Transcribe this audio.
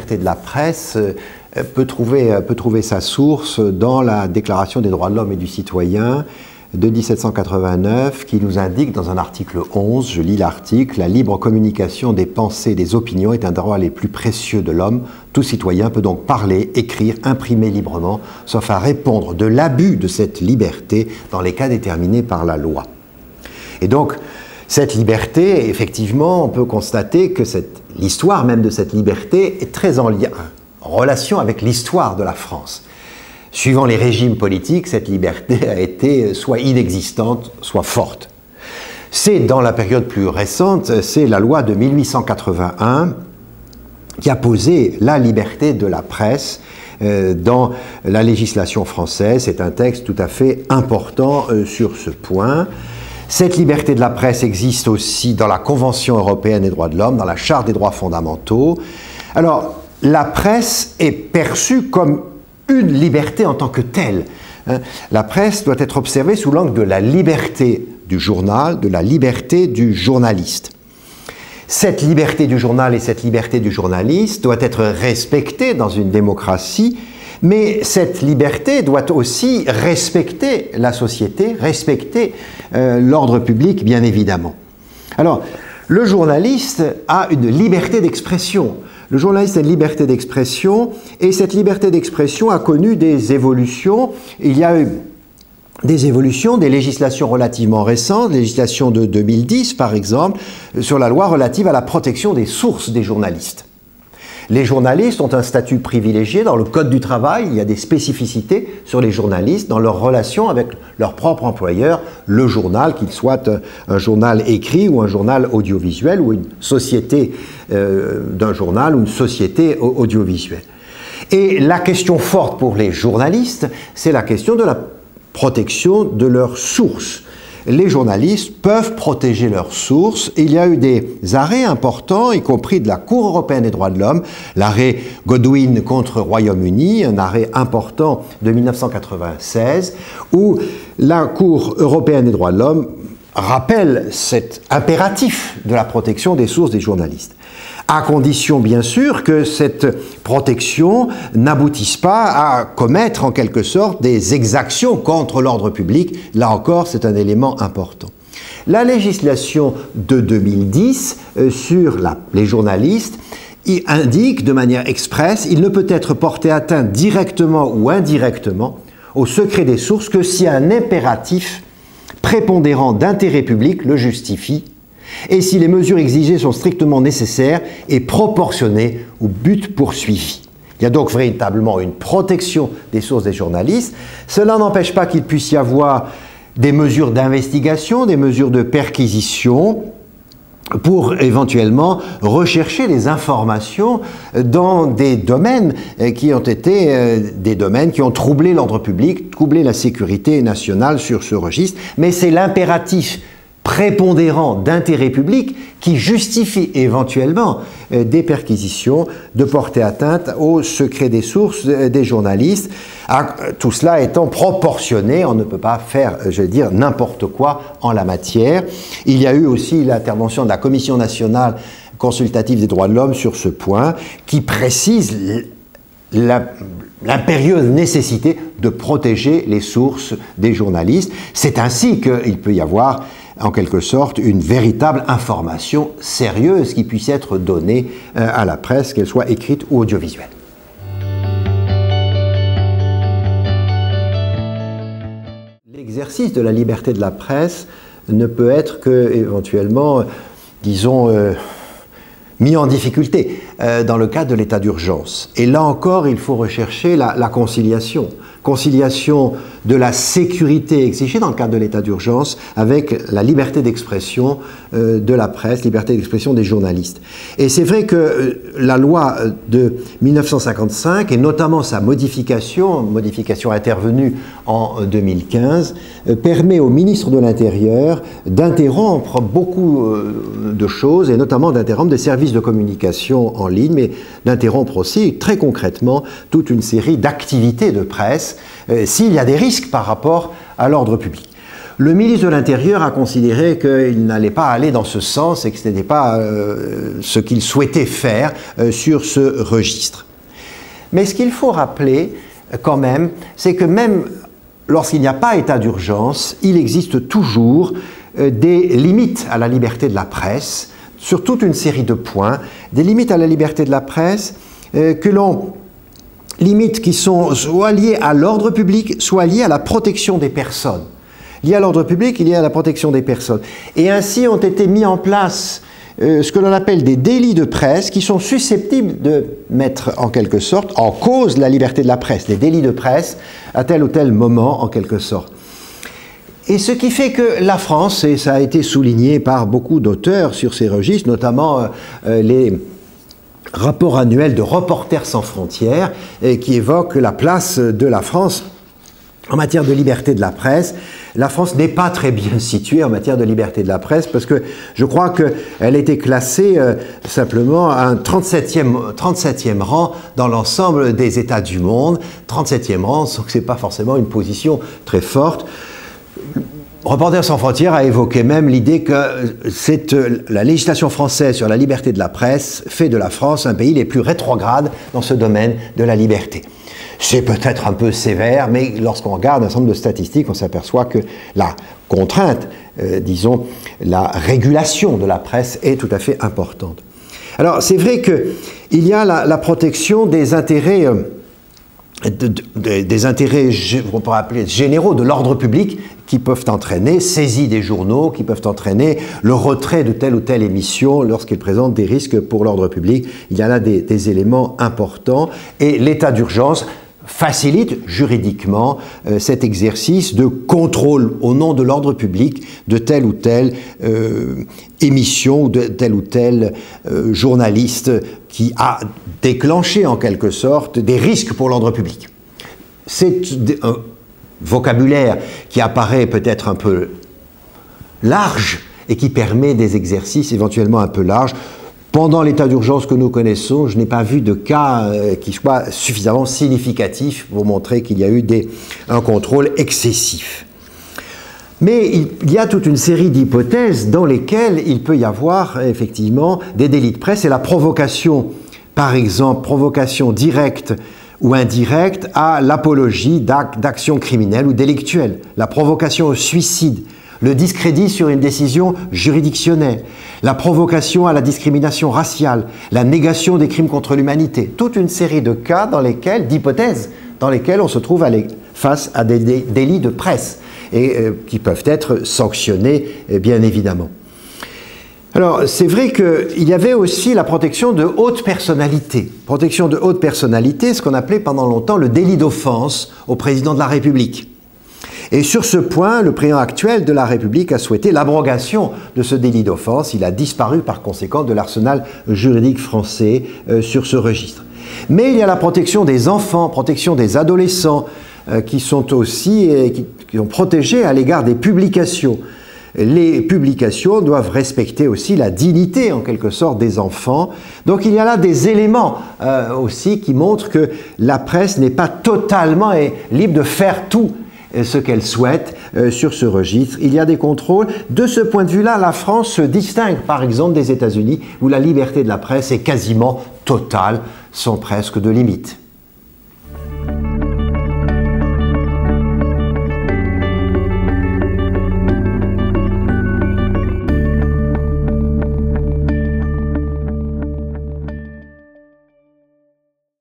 liberté de la presse peut trouver sa source dans la Déclaration des droits de l'homme et du citoyen de 1789 qui nous indique dans un article 11, je lis l'article, « La libre communication des pensées et des opinions est un droit les plus précieux de l'homme. Tout citoyen peut donc parler, écrire, imprimer librement, sauf à répondre de l'abus de cette liberté dans les cas déterminés par la loi. » Et donc, cette liberté, effectivement, on peut constater que l'histoire même de cette liberté est très en relation avec l'histoire de la France. Suivant les régimes politiques, cette liberté a été soit inexistante, soit forte. C'est dans la période plus récente, c'est la loi de 1881 qui a posé la liberté de la presse dans la législation française. C'est un texte tout à fait important sur ce point. Cette liberté de la presse existe aussi dans la Convention européenne des droits de l'homme, dans la Charte des droits fondamentaux. Alors, la presse est perçue comme une liberté en tant que telle. La presse doit être observée sous l'angle de la liberté du journal, de la liberté du journaliste. Cette liberté du journal et cette liberté du journaliste doit être respectée dans une démocratie, mais cette liberté doit aussi respecter la société, respecter l'ordre public, bien évidemment. Alors, le journaliste a une liberté d'expression. Le journaliste a une liberté d'expression et cette liberté d'expression a connu des évolutions. Il y a eu des évolutions, des législations relativement récentes, législation de 2010 par exemple, sur la loi relative à la protection des sources des journalistes. Les journalistes ont un statut privilégié dans le Code du travail, il y a des spécificités sur les journalistes dans leur relation avec leur propre employeur, le journal, qu'il soit un journal écrit ou un journal audiovisuel ou une société d'un journal ou une société audiovisuelle. Et la question forte pour les journalistes, c'est la question de la protection de leurs sources. Les journalistes peuvent protéger leurs sources. Il y a eu des arrêts importants, y compris de la Cour européenne des droits de l'homme, l'arrêt Godwin contre Royaume-Uni, un arrêt important de 1996, où la Cour européenne des droits de l'homme rappelle cet impératif de la protection des sources des journalistes. À condition, bien sûr, que cette protection n'aboutisse pas à commettre, en quelque sorte, des exactions contre l'ordre public. Là encore, c'est un élément important. La législation de 2010 sur les journalistes indique de manière expresse qu'il ne peut être porté atteinte directement ou indirectement au secret des sources que si un impératif prépondérant d'intérêt public le justifie et si les mesures exigées sont strictement nécessaires et proportionnées au but poursuivi. Il y a donc véritablement une protection des sources des journalistes. Cela n'empêche pas qu'il puisse y avoir des mesures d'investigation, des mesures de perquisition pour éventuellement rechercher des informations dans des domaines qui ont été des domaines qui ont troublé l'ordre public, troublé la sécurité nationale sur ce registre. Mais c'est l'impératif prépondérant d'intérêt public qui justifie éventuellement des perquisitions de porter atteinte au secret des sources des journalistes. Tout cela étant proportionné, on ne peut pas faire, je veux dire, n'importe quoi en la matière. Il y a eu aussi l'intervention de la Commission nationale consultative des droits de l'homme sur ce point qui précise l'impérieuse nécessité de protéger les sources des journalistes. C'est ainsi qu'il peut y avoir en quelque sorte une véritable information sérieuse qui puisse être donnée à la presse, qu'elle soit écrite ou audiovisuelle. L'exercice de la liberté de la presse ne peut être que éventuellement, disons, mis en difficulté dans le cadre de l'état d'urgence. Et là encore, il faut rechercher la conciliation. Conciliation de la sécurité exigée dans le cadre de l'état d'urgence avec la liberté d'expression de la presse, liberté d'expression des journalistes. Et c'est vrai que la loi de 1955, et notamment sa modification intervenue en 2015, permet au ministre de l'Intérieur d'interrompre beaucoup de choses, et notamment d'interrompre des services de communication en ligne, mais d'interrompre aussi très concrètement toute une série d'activités de presse s'il y a des risques par rapport à l'ordre public. Le ministre de l'Intérieur a considéré qu'il n'allait pas aller dans ce sens et que ce n'était pas ce qu'il souhaitait faire sur ce registre. Mais ce qu'il faut rappeler quand même, c'est que même lorsqu'il n'y a pas état d'urgence, il existe toujours des limites à la liberté de la presse, sur toute une série de points, des limites à la liberté de la presse que l'on limites qui sont soit liées à l'ordre public, soit liées à la protection des personnes. Liées à l'ordre public, liées à la protection des personnes. Et ainsi ont été mis en place ce que l'on appelle des délits de presse qui sont susceptibles de mettre en quelque sorte en cause la liberté de la presse, les délits de presse à tel ou tel moment en quelque sorte. Et ce qui fait que la France, et ça a été souligné par beaucoup d'auteurs sur ces registres, notamment les rapports annuels de Reporters sans frontières, qui évoquent la place de la France en matière de liberté de la presse. La France n'est pas très bien située en matière de liberté de la presse parce que je crois qu'elle était classée simplement à un 37e rang dans l'ensemble des États du monde. 37e rang, donc ce n'est pas forcément une position très forte. Reporters sans frontières a évoqué même l'idée que la législation française sur la liberté de la presse fait de la France un pays les plus rétrogrades dans ce domaine de la liberté. C'est peut-être un peu sévère, mais lorsqu'on regarde un certain nombre de statistiques, on s'aperçoit que la contrainte, disons, la régulation de la presse est tout à fait importante. Alors, c'est vrai qu'il y a la protection des intérêts, on pourrait appeler généraux de l'ordre public, qui peuvent entraîner saisie des journaux, qui peuvent entraîner le retrait de telle ou telle émission lorsqu'elle présente des risques pour l'ordre public. Il y a là des éléments importants et l'état d'urgence facilite juridiquement cet exercice de contrôle au nom de l'ordre public de telle ou telle émission ou de tel ou tel journaliste qui a déclenché en quelque sorte des risques pour l'ordre public. C'est un vocabulaire qui apparaît peut-être un peu large et qui permet des exercices éventuellement un peu larges. Pendant l'état d'urgence que nous connaissons, je n'ai pas vu de cas qui soit suffisamment significatif pour montrer qu'il y a eu un contrôle excessif. Mais il y a toute une série d'hypothèses dans lesquelles il peut y avoir effectivement des délits de presse et la provocation, par exemple, provocation directe ou indirecte à l'apologie d'actions criminelles ou délictuelles, la provocation au suicide, le discrédit sur une décision juridictionnelle, la provocation à la discrimination raciale, la négation des crimes contre l'humanité, toute une série de cas d'hypothèses dans lesquelles on se trouve face à des délits de presse et qui peuvent être sanctionnés, bien évidemment. Alors, c'est vrai qu'il y avait aussi la protection de haute personnalité. Protection de haute personnalité, ce qu'on appelait pendant longtemps le délit d'offense au président de la République. Et sur ce point, le président actuel de la République a souhaité l'abrogation de ce délit d'offense. Il a disparu par conséquent de l'arsenal juridique français sur ce registre. Mais il y a la protection des enfants, protection des adolescents, qui sont aussi qui sont protégés à l'égard des publications. Les publications doivent respecter aussi la dignité, en quelque sorte, des enfants. Donc il y a là des éléments aussi qui montrent que la presse n'est pas totalement libre de faire tout ce qu'elle souhaite sur ce registre. Il y a des contrôles. De ce point de vue-là, la France se distingue, par exemple, des États-Unis, où la liberté de la presse est quasiment totale, sans presque de limite.